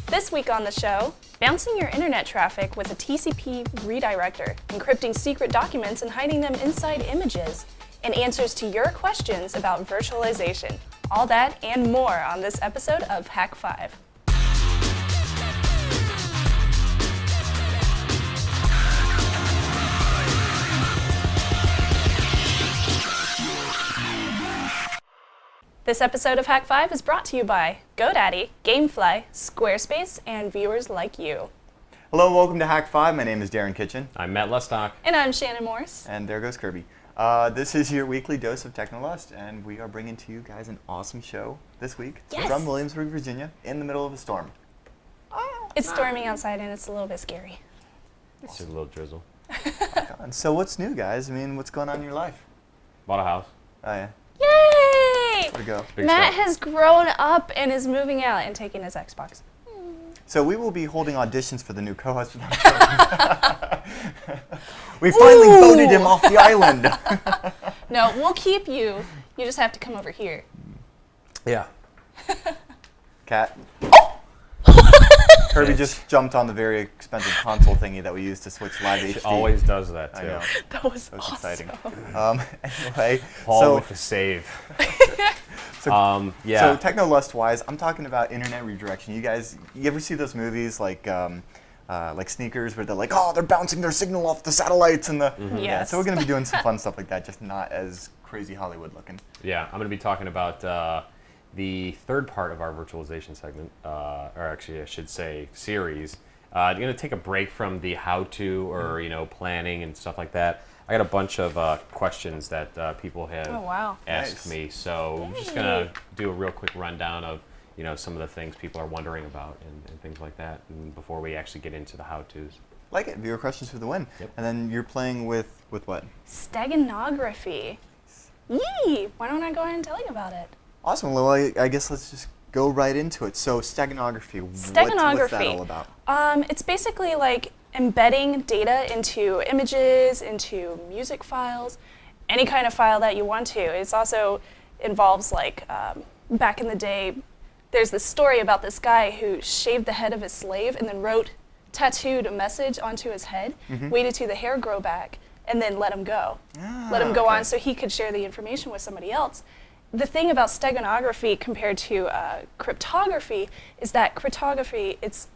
This week on the show, bouncing your internet traffic with a TCP redirector, encrypting secret documents and hiding them inside images, and answers to your questions about virtualization. All that and more on this episode of Hack 5. This episode of Hack 5 is brought to you by GoDaddy, Gamefly, Squarespace, and viewers like you. Hello, welcome to Hack 5. My name is Darren Kitchen. I'm Matt Lestock. And I'm Shannon Morris. And there goes Kirby. This is your weekly dose of Technolust, and we are bringing to you guys an awesome show this week. Yes. From Williamsburg, Virginia, in the middle of a storm. It's storming outside and it's a little bit scary. It's just a little drizzle. So what's new, guys? I mean, what's going on in your life? Bought a house. Oh, yeah. Yay! Where'd it go? Matt has grown up and is moving out and taking his Xbox. So we will be holding auditions for the new co-host. We finally voted him off the island. No, we'll keep you. You just have to come over here. Yeah. Cat. Kirby just jumped on the very expensive console thingy that we use to switch live HD. She always does that, too. I know. That was That's awesome. exciting. Anyway, Paul with the save. So yeah. Technolust-wise, I'm talking about Internet Redirection. You ever see those movies like Sneakers, where they're like, oh, they're bouncing their signal off the satellites and the. Mm-hmm. Yeah, Yes. so we're gonna be doing some fun stuff like that, just not as crazy Hollywood looking. Yeah, I'm going to be talking about the third part of our virtualization segment, or actually I should say series. I'm going to take a break from the how-to or planning and stuff like that. I got a bunch of questions that people have asked me, so I'm just going to do a real quick rundown of some of the things people are wondering about and things like that, and before we actually get into the how-tos. Like it, viewer questions for the win. Yep. And then you're playing with what? Steganography. Yee! Why don't I go ahead and tell you about it? Awesome. Well, I guess let's just go right into it. So steganography. What's that all about? It's basically like embedding data into images, into music files, any kind of file that you want to. It also involves like back in the day, there's this story about this guy who shaved the head of his slave and then tattooed a message onto his head, waited till the hair grow back, and then let him go. Let him go on so he could share the information with somebody else. The thing about steganography compared to cryptography is that cryptography, it's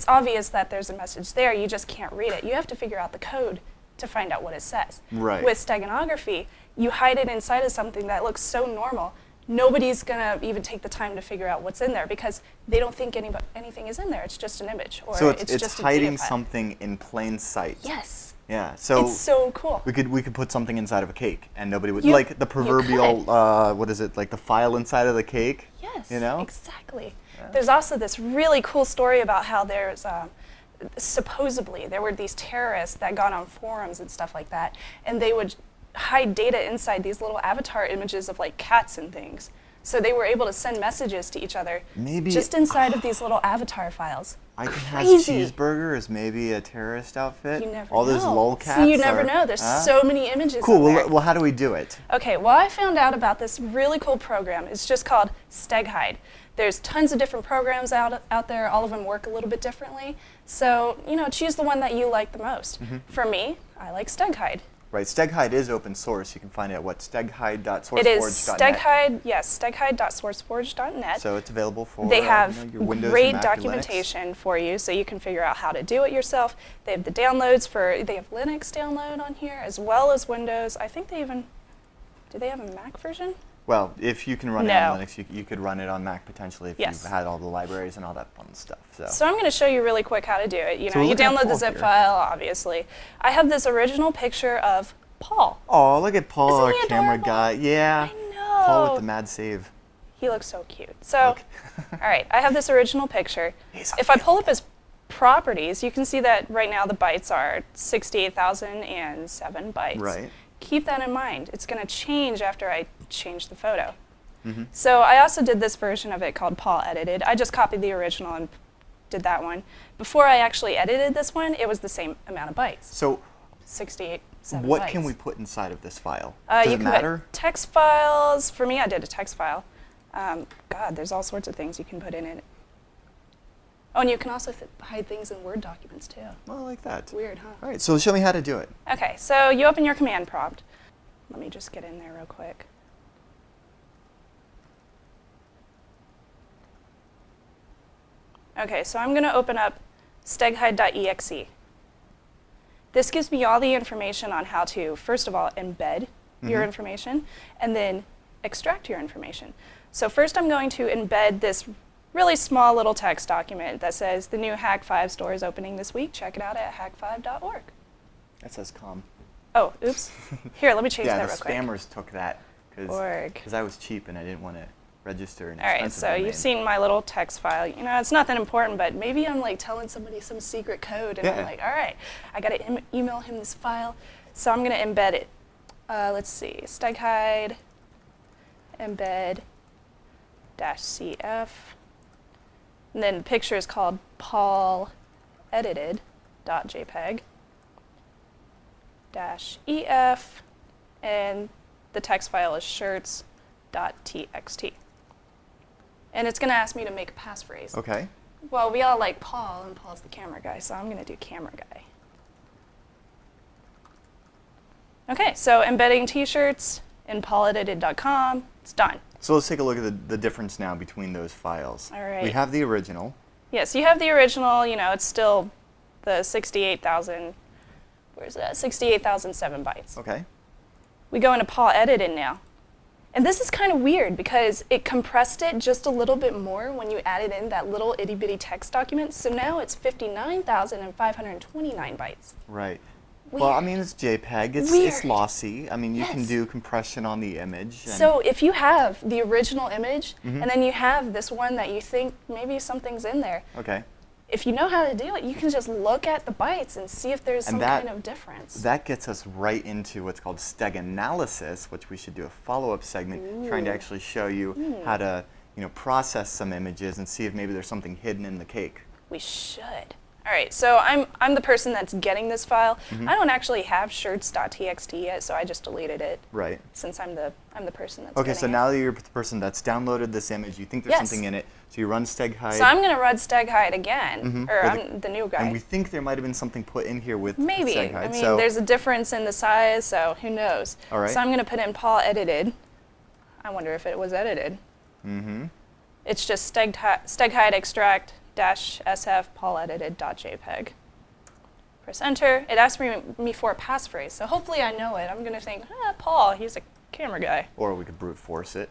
obvious that there's a message there, you just can't read it. You have to figure out the code to find out what it says. Right. With steganography, you hide it inside of something that looks so normal. Nobody's gonna even take the time to figure out what's in there because they don't think anything is in there. It's just an image, or So it's just a data hiding file. something in plain sight. Yes. Yeah. So It's so cool. we could put something inside of a cake, and nobody would, You- like the you proverbial what is it, like the file inside of the cake? Yes, You know? exactly. Yeah. There's also this really cool story about how there's supposedly there were these terrorists that got on forums and stuff like that, and they would hide data inside these little avatar images of like cats and things. So they were able to send messages to each other just inside of these little avatar files. I can have Crazy. cheeseburger as maybe a terrorist outfit. You never All know. those lolcats. See, you never know. There's so many images. Cool. in there. Well, how do we do it? Okay, well, I found out about this really cool program. It's just called StegHide. There's tons of different programs out there. All of them work a little bit differently. So, choose the one that you like the most. For me, I like StegHide. Right. StegHide is open source. You can find it at steghide.sourceforge.net. It is StegHide, yes, steghide.sourceforge.net. So it's available for They have your Windows, great your Mac, your documentation for you, so you can figure out how to do it yourself. They have the downloads they have Linux download on here, as well as Windows. I think do they have a Mac version? Well, if you can run it on Linux, you could run it on Mac potentially if you've had all the libraries and all that fun stuff. So I'm going to show you really quick how to do it. You So you look at download the Paul zip here. file, obviously. I have this original picture of Paul. Oh, look at Paul, Isn't our he camera adorable? guy. Yeah. I know. Paul with the mad save. He looks so cute. So, all right, I have this original picture. He's If I pull up his properties, you can see that right now the bytes are 68,007 bytes. Right. Keep that in mind. It's going to change after I change the photo. So I also did this version of it called Paul Edited. I just copied the original and did that one. Before I actually edited this one, it was the same amount of bytes. So 68. 7 What bytes. can we put inside of this file? Does You it can matter? put text files. For me, I did a text file. God, there's all sorts of things you can put in it. Oh, and you can also hide things in Word documents too. Well, I like that. Weird, huh? All right, so show me how to do it. Okay, so you open your command prompt. Let me just get in there real quick. Okay, so I'm going to open up steghide.exe. This gives me all the information on how to, first of all, embed your information, and then extract your information. So first I'm going to embed this really small little text document that says the new Hack 5 store is opening this week. Check it out at hack5.org. That says com. Oh, oops. Here, let me change that Yeah, real the quick. spammers took that Org. because I was cheap and I didn't want to register an All right, expensive so domain. you've seen my little text file. You know, it's nothing important, but maybe I'm like telling somebody some secret code, and Yeah. I'm like, all right, I got to email him this file. So I'm going to embed it. Let's see, steghide embed -cf. And then the picture is called Paul edited.jpg -ef, and the text file is shirts.txt. And it's going to ask me to make a passphrase. Okay. Well, we all like Paul, and Paul's the camera guy, so I'm going to do camera guy. Okay, so embedding t-shirts in pauledited.com, it's done. So let's take a look at the difference now between those files. All right. We have the original. Yes, you have the original, you know, it's still the 68,000, where's that? 68,007 bytes. Okay. We go into Paul edited now. And this is kind of weird because it compressed it just a little bit more when you added in that little itty bitty text document. So now it's 59,529 bytes. Right. Weird. Well, I mean, it's JPEG. It's Weird. lossy. I mean, you can Yes. do compression on the image. And So if you have the original image and then you have this one that you think maybe something's in there, okay. if you know how to do it, you can just look at the bytes and see if there's some kind of difference. That gets us right into what's called Steganalysis, which we should do a follow-up segment trying to actually show you how to, process some images and see if maybe there's something hidden in the cake. We should. All right, so I'm the person that's getting this file. I don't actually have shirts.txt yet, so I just deleted it. Right. Since I'm the person that's Okay, getting so it. now that you're the person that's downloaded this image, you think there's Yes. something in it, so you run steghide. So I'm going to run steghide again, or With I'm the new guy. And we think there might have been something put in here with Maybe. steghide. I mean, so there's a difference in the size, so who knows? All right. So I'm going to put in Paul edited. I wonder if it was edited. It's just steghide extract -sf Paul edited.jpg. Press enter. It asks me for a passphrase, so hopefully I know it. I'm going to think, Paul, he's a camera guy. Or we could brute force it.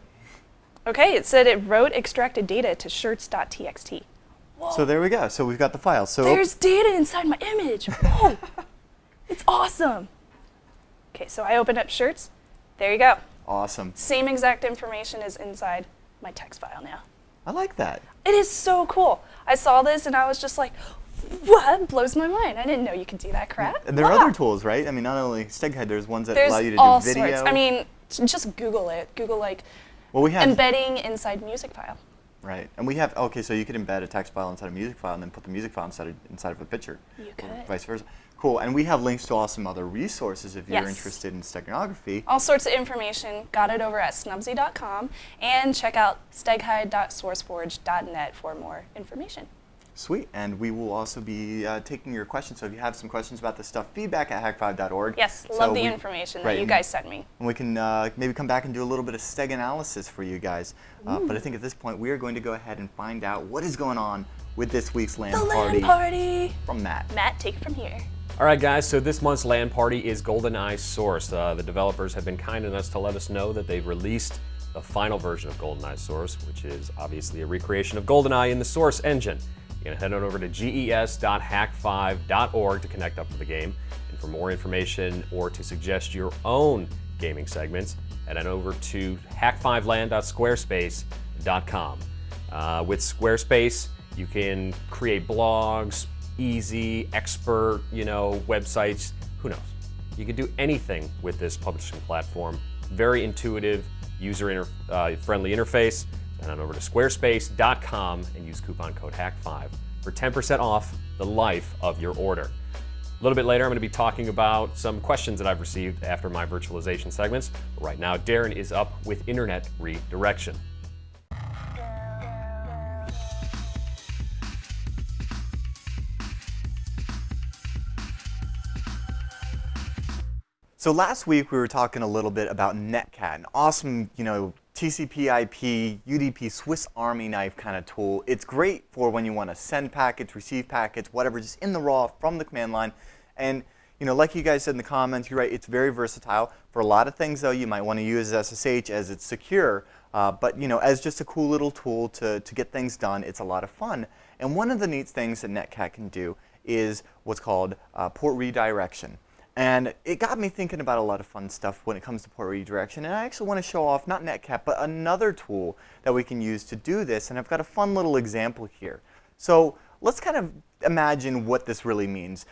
Okay, it said it wrote extracted data to shirts.txt. Whoa. So there we go. So we've got the file. So There's data inside my image. Whoa. It's awesome. Okay, so I opened up shirts. There you go. awesome. Same exact information is inside my text file now. I like that. It is so cool. I saw this and I was just like, what? Blows my mind. I didn't know you could do that crap. And there are Wow. other tools, right? I mean, not only steghide, there's ones that There's allow you to all do video. sorts. I mean, just Google it. Google like well, we have embedding inside music file. right, and we have okay. So you could embed a text file inside a music file, and then put the music file inside of a picture. You or could. vice versa. Cool. And we have links to awesome other resources if you're Yes. interested in steganography. All sorts of information. Got it over at snubsy.com. And check out steghide.sourceforge.net for more information. Sweet. And we will also be taking your questions. So if you have some questions about this stuff, feedback at hack5.org. Yes, So love the we- information right, that you guys sent me. And we can maybe come back and do a little bit of steg analysis for you guys. But I think at this point, we are going to go ahead and find out what is going on with this week's LAN The party LAN party. from Matt. Matt, take it from here. All right, guys, so this month's LAN party is GoldenEye Source. The developers have been kind enough to let us know that they've released the final version of GoldenEye Source, which is obviously a recreation of GoldenEye in the Source engine. You're gonna head on over to ges.hack5.org to connect up to the game. And for more information or to suggest your own gaming segments, head on over to hack5land.squarespace.com. With Squarespace, you can create blogs, easy, expert, websites, who knows. You can do anything with this publishing platform. Very intuitive, user-friendly interface. Head on over to squarespace.com and use coupon code HACK5 for 10% off the life of your order. A little bit later, I'm going to be talking about some questions that I've received after my virtualization segments. But right now, Darren is up with Internet Redirection. So last week we were talking a little bit about Netcat, an awesome, TCP/IP, UDP, Swiss Army knife kind of tool. It's great for when you want to send packets, receive packets, whatever, just in the raw from the command line. And like you guys said in the comments, you're right, it's very versatile. For a lot of things though, you might want to use SSH as it's secure. But as just a cool little tool to get things done, it's a lot of fun. And one of the neat things that Netcat can do is what's called port redirection. And it got me thinking about a lot of fun stuff when it comes to port redirection. And I actually want to show off, not Netcat, but another tool that we can use to do this. And I've got a fun little example here. So let's kind of imagine what this really means.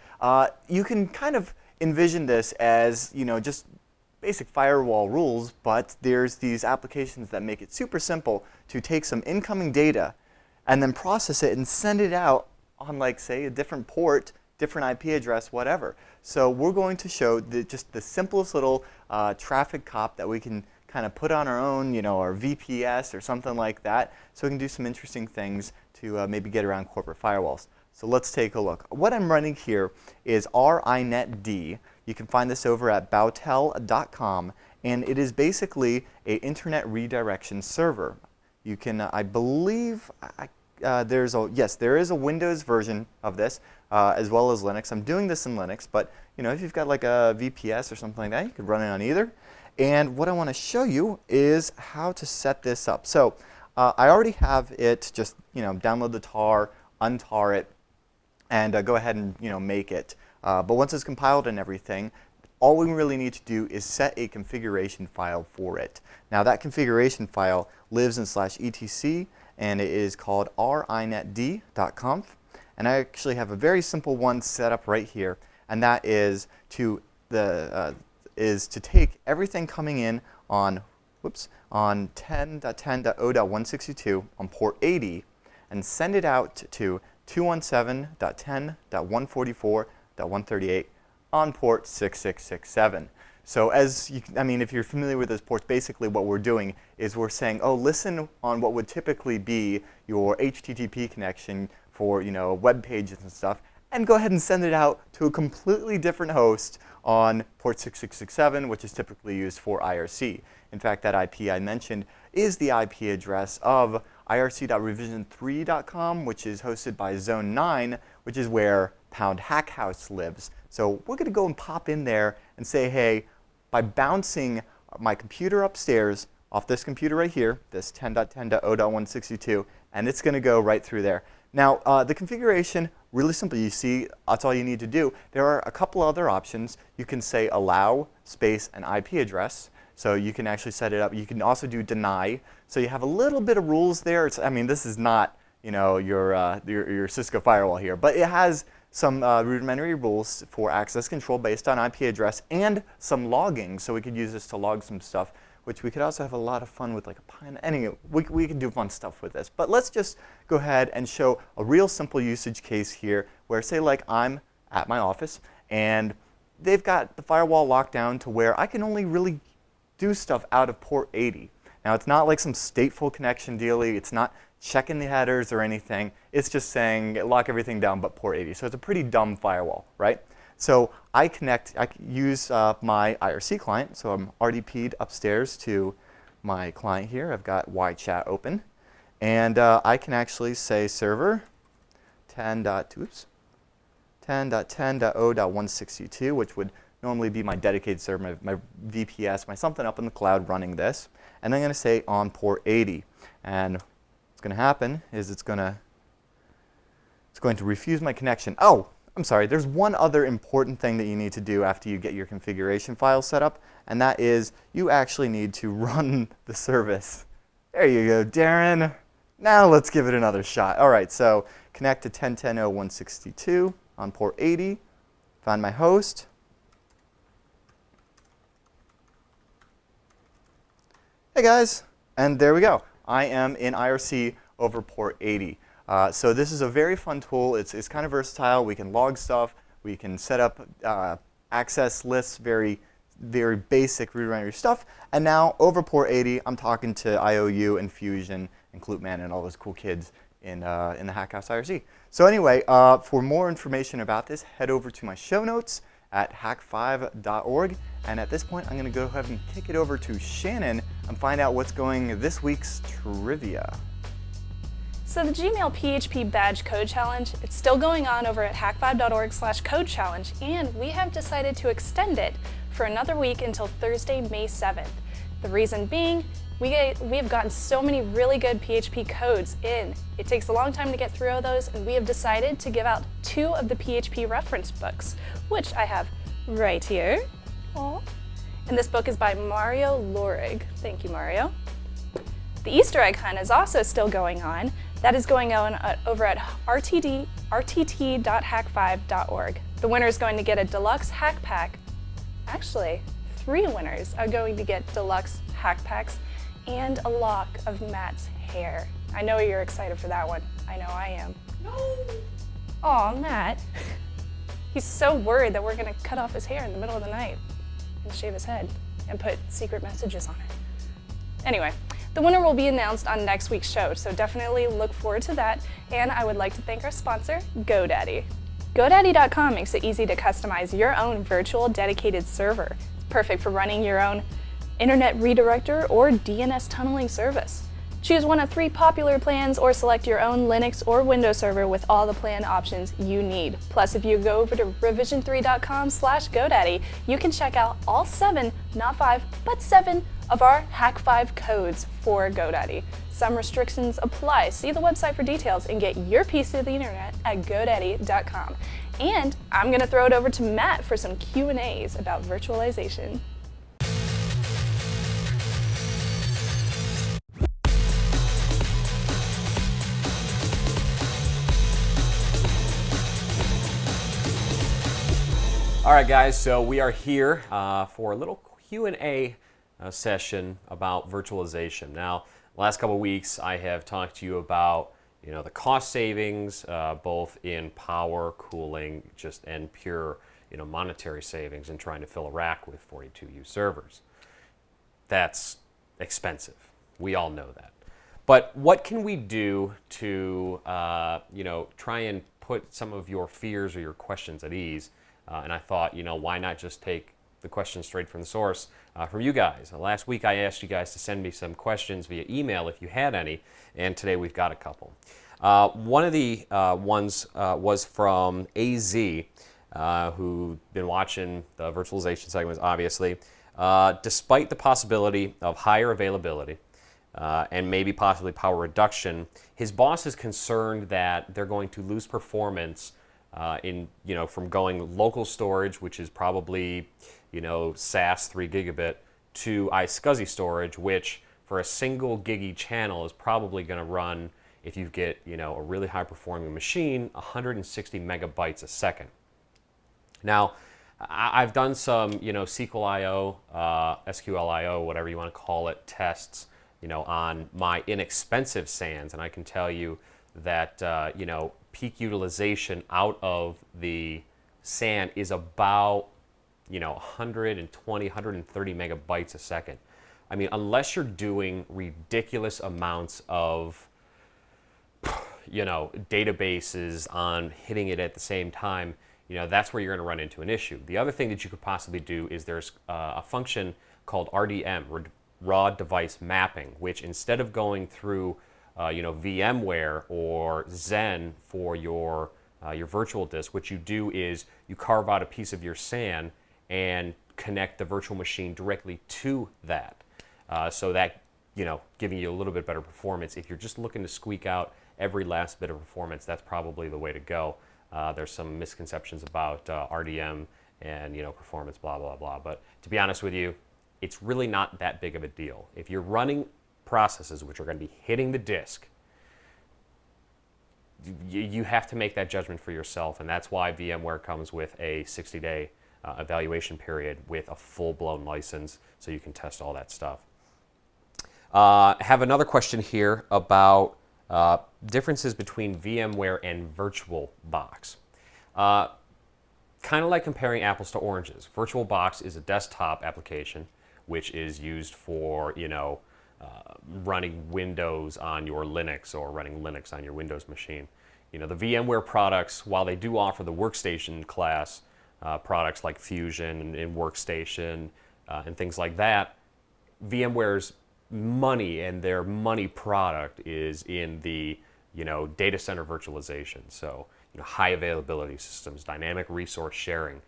You can kind of envision this as, just basic firewall rules, but there's these applications that make it super simple to take some incoming data and then process it and send it out on, like, say, a different port, different IP address, whatever. So we're going to show just the simplest little traffic cop that we can kind of put on our own, our VPS or something like that, so we can do some interesting things to maybe get around corporate firewalls. So let's take a look. What I'm running here is RINetD. You can find this over at bautel.com, and it is basically an internet redirection server. You can, I believe, there is a Windows version of this, as well as Linux. I'm doing this in Linux, but if you've got like a VPS or something like that, you could run it on either. And what I want to show you is how to set this up. So I already have it. Just download the tar, untar it, and go ahead and make it. But once it's compiled and everything, all we really need to do is set a configuration file for it. Now that configuration file lives in /etc, and it is called rinetd.conf. And I actually have a very simple one set up right here, and that is to take everything coming in on 10.10.0.162 on port 80 and send it out to 217.10.144.138 on port 6667. So if you're familiar with those ports, basically what we're doing is we're saying, oh, listen on what would typically be your HTTP connection for web pages and stuff, and go ahead and send it out to a completely different host on port 6667, which is typically used for IRC. In fact, that IP I mentioned is the IP address of irc.revision3.com, which is hosted by Zone 9, which is where #hackhouse lives. So we're going to go and pop in there and say, hey, by bouncing my computer upstairs off this computer right here, this 10.10.0.162, and it's going to go right through there. Now, the configuration, really simple. You see, that's all you need to do. There are a couple other options. You can say allow, space, and IP address. So you can actually set it up. You can also do deny. So you have a little bit of rules there. This is not your Cisco firewall here, but it has some rudimentary rules for access control based on IP address and some logging. So we could use this to log some stuff, which we could also have a lot of fun with, like a Python. Anyway, we can do fun stuff with this. But let's just go ahead and show a real simple usage case here where, say, like I'm at my office and they've got the firewall locked down to where I can only really do stuff out of port 80. Now, it's not like some stateful connection dealy. It's not checking the headers or anything. It's just saying lock everything down but port 80. So it's a pretty dumb firewall, right? So I use my IRC client. So I'm RDP'd upstairs to my client here. I've got YChat open. And I can actually say server 10.10.0.162, which would normally be my dedicated server, my VPS, my something up in the cloud running this. And I'm going to say on port 80. And what's going to happen is it's going to refuse my connection. Oh, I'm sorry. There's one other important thing that you need to do after you get your configuration file set up, and that is you actually need to run the service. There you go, Darren. Now let's give it another shot. All right, so connect to 10.10.0.162 on port 80. Find my host. Hey guys, and there we go. I am in IRC over port 80. So this is a very fun tool. It's kind of versatile. We can log stuff. We can set up access lists, very basic read write stuff. And now over port 80, I'm talking to IOU and Fusion and Kloopman and all those cool kids in the Hackhouse IRC. So anyway, for more information about this, head over to my show notes at hack5.org. And at this point, I'm going to go ahead and kick it over to Shannon and find out what's going this week's trivia. So the Gmail PHP Badge Code Challenge, it's still going on over at hack5.org/code challenge, and we have decided to extend it for another week until Thursday, May 7th. The reason being, we have gotten so many really good PHP codes in. It takes a long time to get through all those, and we have decided to give out 2 of the PHP reference books, which I have right here. Aww. And this book is by Mario Lorig. Thank you, Mario. The Easter egg hunt is also still going on. That is going on over at rtt.hack5.org. The winner is going to get a deluxe hack pack. Actually, 3 winners are going to get deluxe hack packs and a lock of Matt's hair. I know you're excited for that one. I know I am. No! Aw, Matt. He's so worried that we're gonna cut off his hair in the middle of the night and shave his head and put secret messages on it. Anyway, the winner will be announced on next week's show, so definitely look forward to that. And I would like to thank our sponsor, GoDaddy. GoDaddy.com makes it easy to customize your own virtual dedicated server. It's perfect for running your own Internet Redirector or DNS tunneling service. Choose one of 3 popular plans or select your own Linux or Windows server with all the plan options you need. Plus, if you go over to revision3.com/GoDaddy, you can check out all 7, not 5, but 7 of our Hack 5 codes for GoDaddy. Some restrictions apply. See the website for details and get your piece of the internet at GoDaddy.com. And I'm going to throw it over to Matt for some Q&As about virtualization. All right, guys, so we are here for a little Q&A session about virtualization. Now, the last couple of weeks, I have talked to you about the cost savings, both in power, cooling, and pure monetary savings in trying to fill a rack with 42U servers. That's expensive. We all know that. But what can we do to try and put some of your fears or your questions at ease? And I thought, why not just take the questions straight from the source from you guys? Last week I asked you guys to send me some questions via email if you had any, and today we've got a couple. One of the ones was from AZ, who'd been watching the virtualization segments, obviously. Despite the possibility of higher availability and maybe possibly power reduction, his boss is concerned that they're going to lose performance from going local storage, which is probably, SAS 3 gigabit, to iSCSI storage, which for a single gigi channel is probably going to run, if you get, a really high performing machine, 160 megabytes a second. Now, I've done some, SQL.io, SQL.io, whatever you want to call it, tests, on my inexpensive SANs, and I can tell you that, peak utilization out of the SAN is about 120, 130 megabytes a second. I mean, unless you're doing ridiculous amounts of databases on hitting it at the same time, that's where you're going to run into an issue. The other thing that you could possibly do is there's a function called RDM, raw device mapping, which instead of going through VMware or Xen for your virtual disk, what you do is you carve out a piece of your SAN and connect the virtual machine directly to that. So that, giving you a little bit better performance. If you're just looking to squeak out every last bit of performance, that's probably the way to go. There's some misconceptions about RDM and, performance, blah, blah, blah. But to be honest with you, it's really not that big of a deal. If you're running processes which are going to be hitting the disk, you have to make that judgment for yourself, and that's why VMware comes with a 60-day evaluation period with a full-blown license so you can test all that stuff. Have another question here about differences between VMware and VirtualBox. kind of like comparing apples to oranges. VirtualBox is a desktop application which is used for, running Windows on your Linux or running Linux on your Windows machine. The VMware products, while they do offer the workstation class products like Fusion and Workstation and things like that, VMware's money and their money product is in the data center virtualization. So high availability systems, dynamic resource sharing,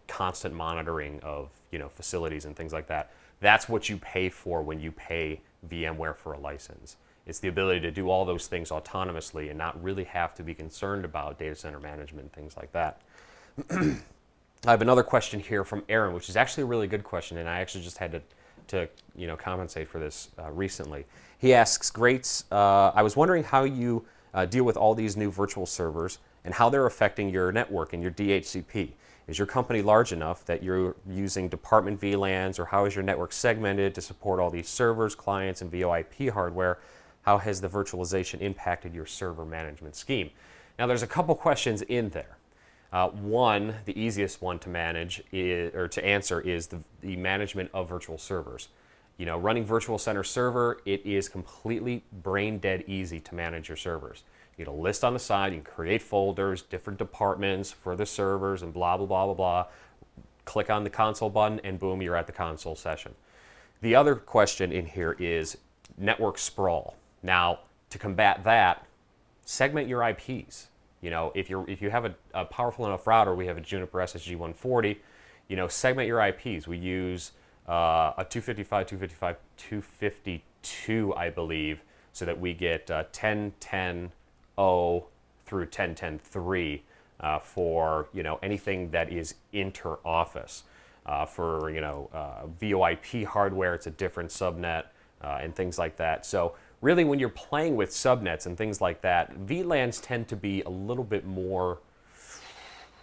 constant monitoring of facilities and things like that. That's what you pay for when you pay VMware for a license. It's the ability to do all those things autonomously and not really have to be concerned about data center management and things like that. I have another question here from Aaron, which is actually a really good question, and I actually just had to compensate for this recently. He asks, great, I was wondering how you deal with all these new virtual servers and how they're affecting your network and your DHCP. Is your company large enough that you're using department VLANs, or how is your network segmented to support all these servers, clients, and VoIP hardware? How has the virtualization impacted your server management scheme? Now, there's a couple questions in there. One, the easiest one to manage to answer is the management of virtual servers. Running Virtual Center Server, it is completely brain dead easy to manage your servers. You get a list on the side, you can create folders, different departments for the servers, and blah, blah, blah, blah, blah. Click on the console button, and boom, you're at the console session. The other question in here is network sprawl. Now, to combat that, segment your IPs. If you have a powerful enough router, we have a Juniper SSG 140, segment your IPs. We use a 255, I believe, so that we get 10.10.0 through 10.10.3 for anything that is inter-office. For VoIP hardware, it's a different subnet and things like that. So really, when you're playing with subnets and things like that, VLANs tend to be a little bit more,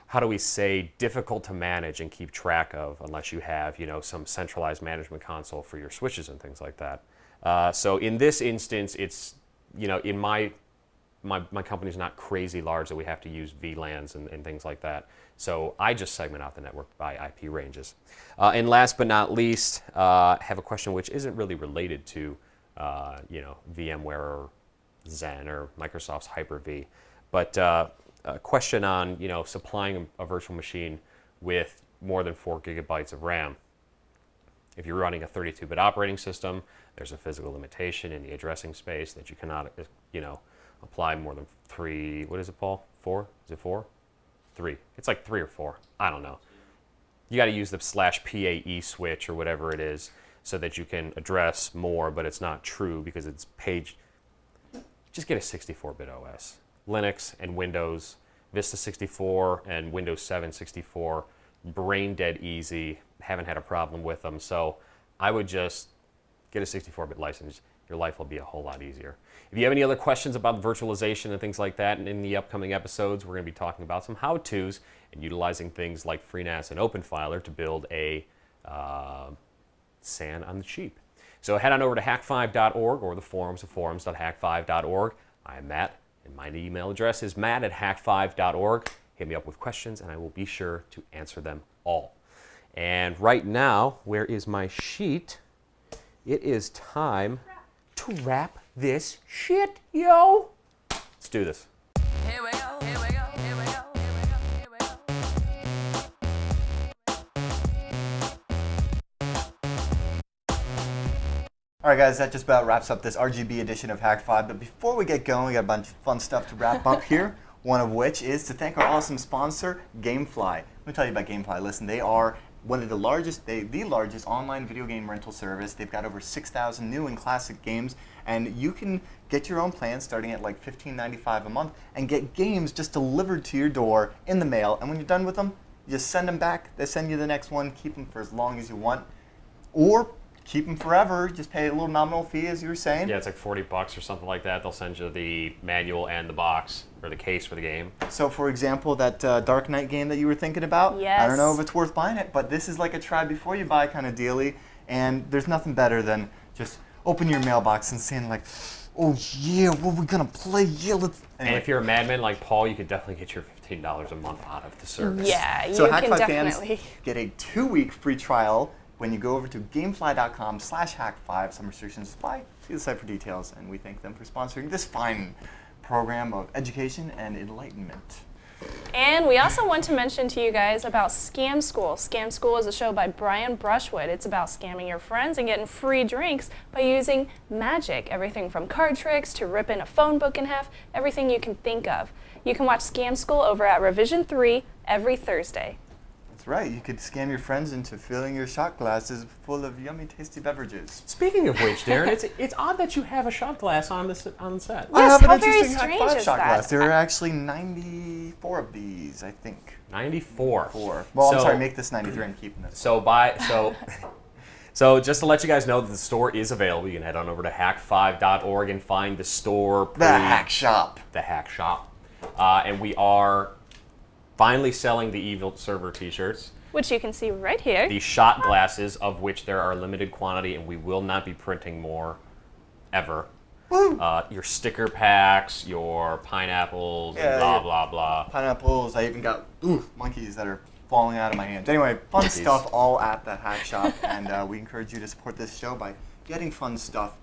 how do we say, difficult to manage and keep track of unless you have, some centralized management console for your switches and things like that. So in this instance, it's, in my company's not crazy large that we have to use VLANs and things like that. So I just segment out the network by IP ranges. And last but not least, have a question which isn't really related to VMware or Xen or Microsoft's Hyper-V, but a question on supplying a virtual machine with more than 4 gigabytes of RAM. If you're running a 32-bit operating system, there's a physical limitation in the addressing space that you cannot apply more than 3. What is it, Paul? 4? Is it 4? 3. It's like 3 or 4. I don't know. You got to use the /PAE switch or whatever it is so that you can address more, but it's not true because it's page. Just get a 64-bit OS. Linux and Windows, Vista 64 and Windows 7 64, brain dead easy. Haven't had a problem with them. So I would just get a 64-bit license. Your life will be a whole lot easier. If you have any other questions about virtualization and things like that, and in the upcoming episodes, we're going to be talking about some how-tos and utilizing things like FreeNAS and OpenFiler to build a SAN on the cheap. So head on over to hack5.org or the forums of forums.hack5.org. I'm Matt, and my email address is matt@hack5.org. Hit me up with questions, and I will be sure to answer them all. And right now, where is my sheet? It is time to wrap this shit, yo. Let's do this. Here we go, here we go, here we go, here we go, here we go. All right, guys, that just about wraps up this RGB edition of Hack 5. But before we get going, we got a bunch of fun stuff to wrap up here. One of which is to thank our awesome sponsor, GameFly. Let me tell you about GameFly. Listen, they are one of the largest, the largest online video game rental service. They've got over 6,000 new and classic games, and you can get your own plan starting at like $15.95 a month and get games just delivered to your door in the mail. And when you're done with them, you just send them back. They send you the next one. Keep them for as long as you want, or keep them forever. Just pay a little nominal fee, as you were saying. Yeah, it's like $40 or something like that. They'll send you the manual and the box or the case for the game. So, for example, that Dark Knight game that you were thinking about, Yes. I don't know if it's worth buying it, but this is like a try before you buy kind of dealy. And there's nothing better than just open your mailbox and seeing like, Oh yeah, what are we gonna play? Yeah, let's. And Anyway. if you're a madman like Paul, you could definitely get your $15 a month out of the service. Yeah, you So can Hack5 definitely. fans get a 2-week free trial when you go over to gamefly.com/hack5. Some restrictions apply. See the site for details, and we thank them for sponsoring this fine program of education and enlightenment. And we also want to mention to you guys about Scam School. Scam School is a show by Brian Brushwood. It's about scamming your friends and getting free drinks by using magic. Everything from card tricks to ripping a phone book in half, everything you can think of. You can watch Scam School over at Revision 3 every Thursday. That's right. You could scam your friends into filling your shot glasses full of yummy, tasty beverages. Speaking of which, Darren, it's odd that you have a shot glass on the set. Yes, I have how an very interesting strange Hack5 is shot that? glass. There are actually 94 of these, I think. 94. 4. Well, I'm So- sorry, make this 93. I'm keeping this. So just to let you guys know that the store is available. You can head on over to hack5.org and find the store. The Hack Shop. The Hack Shop. And we are finally selling the Evil Server t-shirts. Which you can see right here. The shot glasses, of which there are a limited quantity, and we will not be printing more, ever. Woo! Your sticker packs, your pineapples, Yeah, and blah, yeah. blah, blah. Pineapples. I even got monkeys that are falling out of my hands. Anyway, fun Monkeys. stuff all at the Hack Shop, and we encourage you to support this show by getting fun stuff,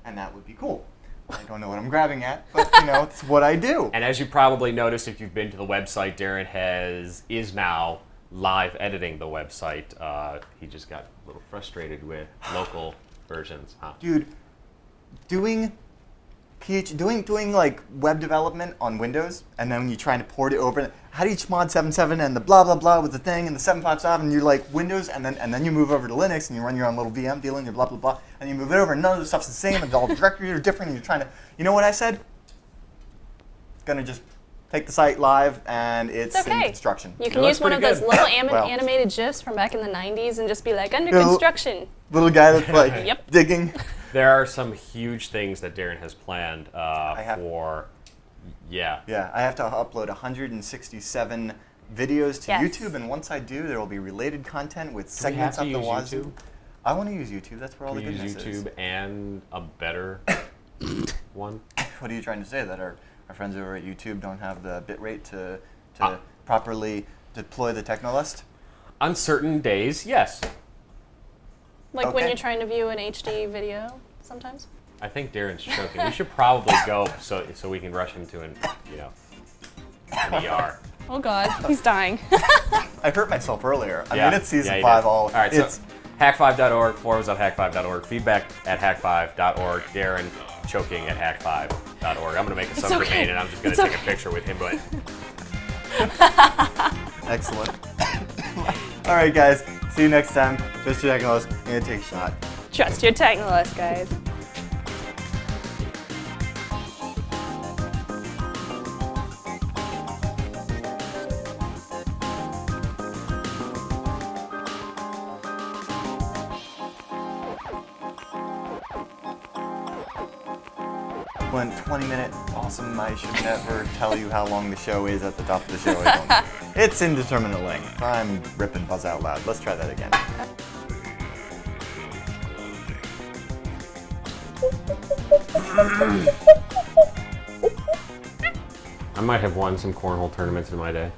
and that would be cool. I don't know what I'm grabbing at, but you know, it's what I do. And as you probably noticed if you've been to the website, Darren is now live editing the website. He just got a little frustrated with local versions. Huh? Dude, doing like web development on Windows, and then when you're trying to port it over, how do you mod 7.7 and the blah blah blah with the thing and the 7.5 and you're like Windows, and then you move over to Linux and you run your own little VM dealing your blah blah blah, and you move it over and none of the stuff's the same and all the directories are different and you're trying to, you know what I said? It's gonna just take the site live and it's It's okay. in construction. You can It use looks one of pretty those good. little Well. animated GIFs from back in the 90s and just be like, under Yeah, construction. Little guy that's like Yep. digging. There are some huge things that Darren has planned have- for. Yeah. Yeah, I have to upload 167 videos to Yes. YouTube, and once I do, there will be related content with Do we segments have up to the use wazoo. YouTube? I want to use YouTube. That's where all We the use goodness is. YouTube and a better one. What are you trying to say? That our friends over at YouTube don't have the bitrate to Ah. properly deploy the Technolist? On certain days, yes. Like when Okay. you're trying to view an HD video sometimes. I think Darren's joking. We should probably go so we can rush him to an an ER. Oh God, he's dying. I hurt myself earlier. I Yeah. mean, it's season you 5. did. All right, it's so hack5.org, forums at hack5.org, feedback at hack5.org, Darren choking at hack5.org. I'm going to make a It's subdomain okay. and I'm just going It's to take okay. a picture with him, but excellent. All right, guys. See you next time. Just your Technolist. I'm gonna take a shot. Trust your Technolist, guys. When 20-minute awesome, I should never tell you how long the show is at the top of the show. I don't. It's indeterminate length. I'm ripping buzz out loud. Let's try that again. I might have won some cornhole tournaments in my day.